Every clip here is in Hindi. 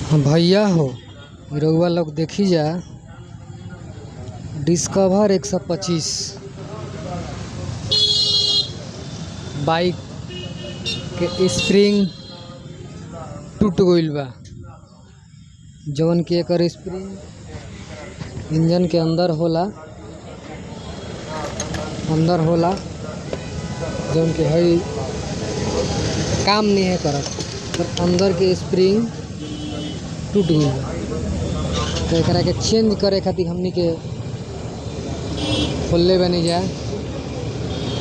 हाँ भैया हो, रउआ लोग देखी जा डिस्कवर 125 बाइक के स्प्रिंग टूट गइल बा। जवन की एकर स्प्रिंग इंजन के अंदर होला जवन की हई काम नहीं है करत, पर अंदर के स्प्रिंग टूट गइल बा। तो एकरा के चेंज करे खातिर हमनी के खोलले बनी जा।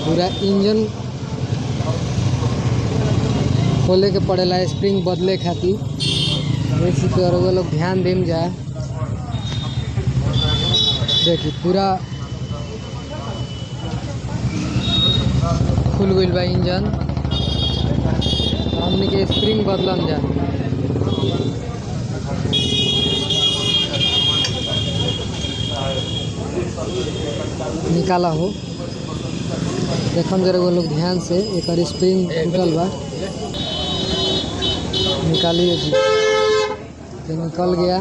पूरा इंजन खोले के पड़ेला स्प्रिंग बदले खातिर। इसी पे वो लोग ध्यान देम जा। देखिए पूरा खुल गइल बा इंजन, हमनी के स्प्रिंग बदलम जा। निकाला हो, देखम जरा वो लोग ध्यान से। एक स्प्रिंग टूटल बा, निकालिए जी। तो निकल गया।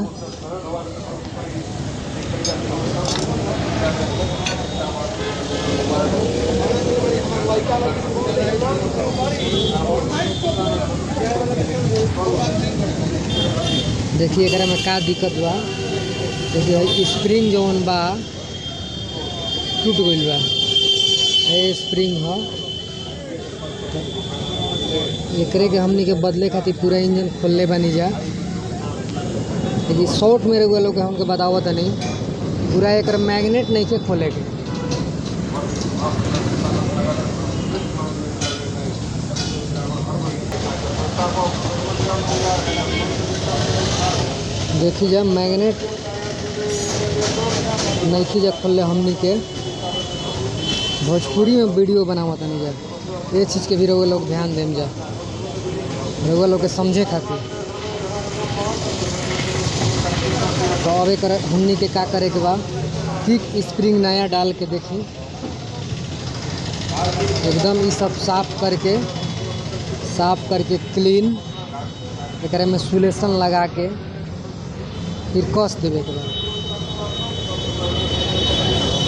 देखिए एकरा में का दिक्कत बा। देखिए स्प्रिंग जवन बा टूट गइल बा। ये स्प्रिंग ह, एकरे के हमनी के बदले खातिर पूरा इंजन खोलले बानी जा। लेकिन शॉर्ट में रउआ लोग हमके बतावत नहीं, पूरा एकर मैग्नेट नहीं के खोले के। देखी जा मैग्नेट नहीं जा खोले। हमनी के भोजपुरी में वीडियो बनावत नहीं जा, ये चीज़ के भी रउआ लोग ध्यान देम जा, रउआ लोग के समझे खातिर। तो अब एक हमनी के का करे के बा, किक स्प्रिंग नया डाल के देखी एकदम ये सब साफ करके क्लीन एकरे में सुलेशन लगा के फिर कस देवे के बाद।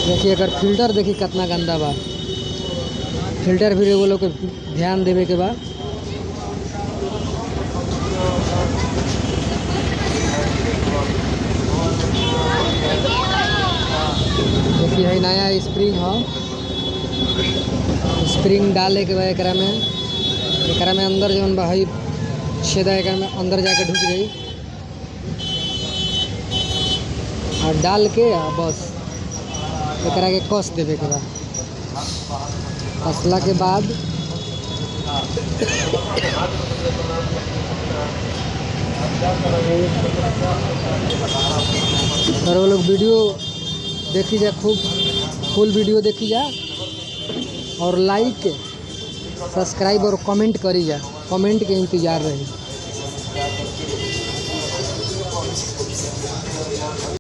देखिए अगर फिल्टर देखी कितना गंदा बा, फिल्टर भी वो लोग के ध्यान देवे के बाद। देखिए है नया स्प्रिंग है, स्प्रिंग डाले के बाद एकरा में अंदर जवन बा हई छेदा एकरा में अंदर जाके ढुक गई और डाल के बस एकरा के कस देवे के बाद। कसला के बाद वो लोग वीडियो देखी जा, खूब फुल वीडियो देखी जा और लाइक सब्सक्राइब और कमेंट करी जा। कमेंट के इंतजार रही।